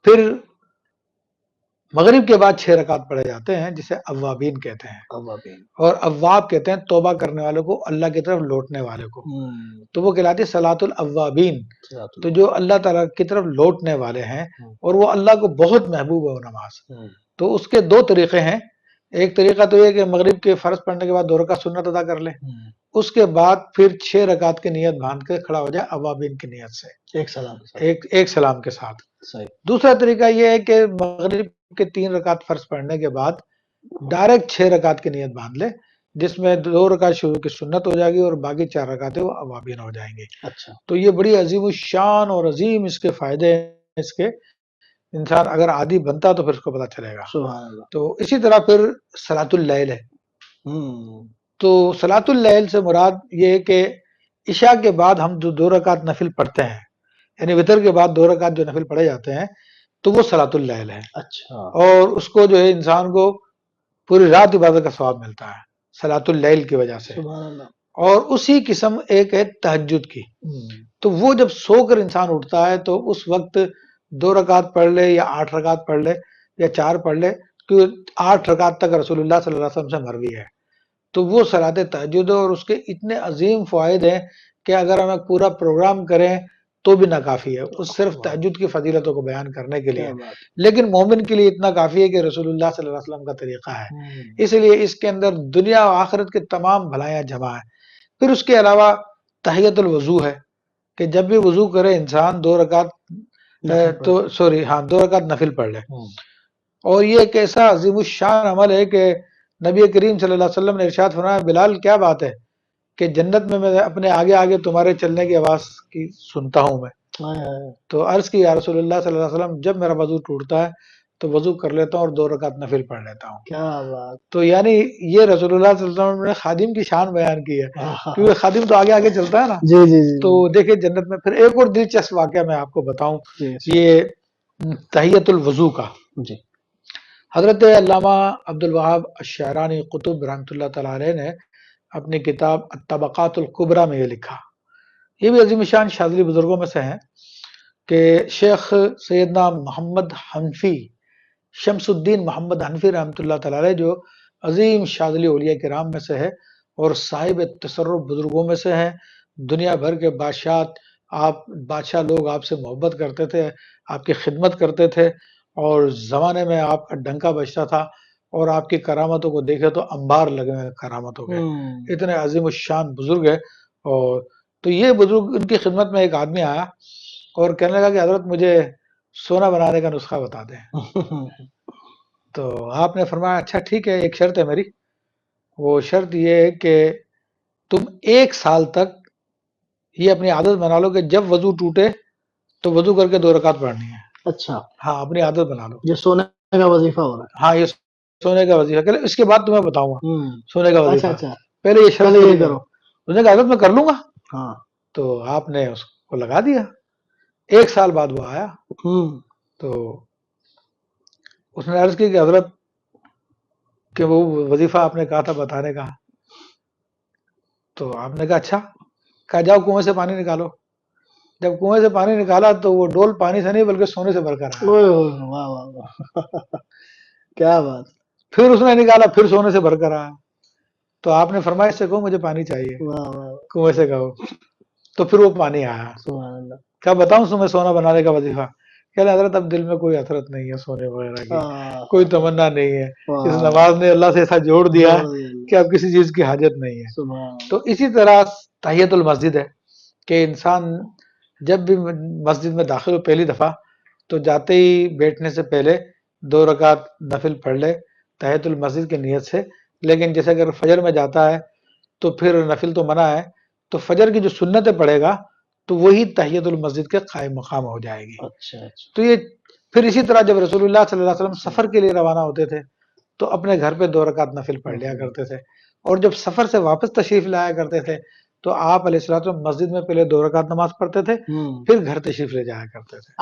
پھر مغرب کے بعد 6 رکعت پڑھے جاتے ہیں جسے اوابین کہتے ہیں، اوابین، اور اواب کہتے ہیں توبہ کرنے والوں کو، اللہ کی طرف لوٹنے والے کو، تو وہ کہلاتی ہے صلاۃ الاوابین، تو جو اللہ تعالیٰ کی طرف لوٹنے والے ہیں اور وہ اللہ کو بہت محبوب ہے وہ نماز۔ تو اس کے 2 طریقے ہیں، ایک طریقہ تو یہ کہ مغرب کے فرض پڑھنے کے بعد 2 رکعت سنت ادا کر لے، اس کے بعد پھر 6 رکعت کی نیت باندھ کے کھڑا ہو جائے اوابین کی نیت سے، ایک سلام کے ساتھ۔ دوسرا طریقہ یہ ہے کہ مغرب کے 3 رکعت فرض پڑھنے کے بعد ڈائریکٹ 6 رکعت کی نیت باندھ لے، جس میں 2 رکعت شروع کی سنت ہو جائے گی اور باقی 4 رکعتیں وہ اوابین ہو جائیں گی۔ اچھا، تو یہ بڑی عظیم الشان اور عظیم اس کے فائدے ہیں، اس کے انسان اگر عادی بنتا تو پھر اس کو پتہ چلے گا۔ سبحان اللہ۔ تو اسی طرح پھر صلاۃ اللیل ہے، تو صلاۃ اللیل سے مراد یہ ہے کہ عشاء کے بعد ہم جو 2 رکعت نفل پڑھتے ہیں، یعنی وتر کے بعد 2 رکعت جو نفل پڑھے جاتے ہیں تو وہ صلاۃ اللیل ہے۔ اچھا، اور اس کو جو ہے انسان کو پوری رات عبادت کا ثواب ملتا ہے صلاۃ اللیل کی وجہ سے۔ سبحان اللہ۔ اور اسی قسم ایک ہے تہجد کی، تو وہ جب سو کر انسان اٹھتا ہے تو اس وقت 2 رکعت پڑھ لے یا 8 رکعت پڑھ لے یا 4 پڑھ لے، کیونکہ 8 رکعت تک رسول اللہ صلی اللہ علیہ وسلم سے مروی ہے، تو وہ صلاۃ تہجد ہے، اور اس کے اتنے عظیم فوائد ہیں کہ اگر ہم ایک پورا پروگرام کریں تو بھی ناکافی ہے، اس صرف تہجد کی فضیلتوں کو بیان کرنے کے لیے، لیکن مومن کے لیے اتنا کافی ہے کہ رسول اللہ صلی اللہ علیہ وسلم کا طریقہ ہے، اس لیے اس کے اندر دنیا و آخرت کے تمام بھلائیاں جمع ہیں۔ پھر اس کے علاوہ تحیۃ الوضو ہے کہ جب بھی وضو کرے انسان 2 رکعت 2 رکعت نفل پڑھ لے، اور یہ ایک ایسا عظیم الشان عمل ہے کہ نبی کریم صلی اللہ علیہ وسلم نے ارشاد فرمایا، بلال کیا بات ہے کہ جنت میں اپنے آگے آگے تمہارے چلنے کی آواز کی سنتا ہوں میں، تو عرض کی یا رسول اللہ صلی اللہ علیہ وسلم جب میرا وضو ٹوٹتا ہے تو وضو کر لیتا ہوں اور 2 رکعت نفل پڑھ لیتا ہوں۔ کیا بات! تو یعنی یہ رسول اللہ صلی اللہ علیہ وسلم نے خادم کی شان بیان کی ہے، کیونکہ خادم تو آگے آگے چلتا ہے نا۔ جی جی جی۔ تو دیکھیں جنت میں پھر ایک اور دلچسپ واقعہ میں آپ کو بتاؤں، یہ تحیۃ الوضو کا۔ جی، حضرت علامہ عبد الوہاب الشعرانی قطب رحمۃ اللہ تعالی علیہ نے اپنی کتاب الطبقات الکبریٰ میں یہ لکھا، یہ بھی عظیم شان شاذلی بزرگوں میں سے ہیں، کہ شیخ سیدنا محمد حنفی، شمس الدین محمد حنفی رحمۃ اللہ تعالی علیہ، جو عظیم شاذلی اولیاء کرام میں سے ہے اور صاحب تصرف بزرگوں میں سے ہیں، دنیا بھر کے بادشاہ لوگ آپ سے محبت کرتے تھے، آپ کی خدمت کرتے تھے، اور زمانے میں آپ کا ڈنکا بجتا تھا، اور آپ کی کرامتوں کو دیکھے تو انبار لگے ہیں کرامتوں کے، اتنے عظیم الشان بزرگ ہے۔ اور تو یہ بزرگ، ان کی خدمت میں ایک آدمی آیا اور کہنے لگا کہ حضرت مجھے سونا بنانے کا نسخہ بتا دیں۔ تو آپ نے فرمایا اچھا ٹھیک ہے، ایک شرط ہے میری، وہ شرط یہ ہے کہ تم 1 سال تک یہ اپنی عادت بنا لو کہ جب وضو ٹوٹے تو وضو کر کے 2 رکعت پڑھنی ہے۔ اچھا، ہاں، اپنی عادت بنا لو۔ یہ سونے کا وظیفہ ہو رہا ہے؟ ہاں، یہ سونے کا وظیفہ، کہ اس کے بعد تمہیں بتاؤں گا سونے کا وظیفہ، اچھا، پہلے یہ شرط یہ کرو۔ اس نے کہا حضرت میں کر لوں گا۔ ہاں، تو آپ نے اس کو لگا دیا۔ 1 سال بعد وہ آیا تو اس نے عرض کی کہ حضرت کہ وہ وظیفہ آپ نے کہا تھا بتانے کا، تو آپ نے کہا اچھا، کہا جاؤ کنویں سے پانی نکالو۔ جب کنویں سے پانی نکالا تو وہ ڈول پانی سے نہیں بلکہ سونے سے بھر کر آیا۔ واہ واہ واہ، کیا بات! پھر اس نے نکالا، پھر سونے سے بھر کر آیا۔ تو آپ نے فرمایا اس سے کہو مجھے پانی چاہیے، کنویں سے کہو، تو پھر وہ پانی آیا۔ کیا بتاؤں تمہیں سونا بنانے کا وظیفہ؟ کہ حضرت اب دل میں کوئی حسرت نہیں ہے سونے وغیرہ کی، کوئی تمنا نہیں ہے، اس نماز نے اللہ سے ایسا جوڑ دیا ہے کہ اب کسی چیز کی حاجت نہیں ہے۔ تو اسی طرح تحیۃ المسجد ہے کہ انسان جب بھی مسجد میں داخل ہو پہلی دفعہ تو جاتے ہی بیٹھنے سے پہلے 2 رکعت نفل پڑھ لے تحیۃ المسجد کی نیت سے، لیکن جیسے اگر فجر میں جاتا ہے تو پھر نفل تو منع ہے، تو فجر کی جو سنتیں پڑھے گا تو وہی تحیۃ المسجد کے قائم مقام ہو جائے گی۔ تو یہ پھر اسی طرح جب رسول اللہ صلی اللہ علیہ وسلم سفر کے لیے روانہ ہوتے تھے تو اپنے گھر پہ 2 رکعت نفل پڑھ لیا کرتے تھے، اور جب سفر سے واپس تشریف لایا کرتے تھے تو آپ علیہ الصلوۃ والسلام مسجد میں پہلے 2 رکعت نماز پڑھتے تھے، پھر گھر تشریف لے جایا کرتے تھے۔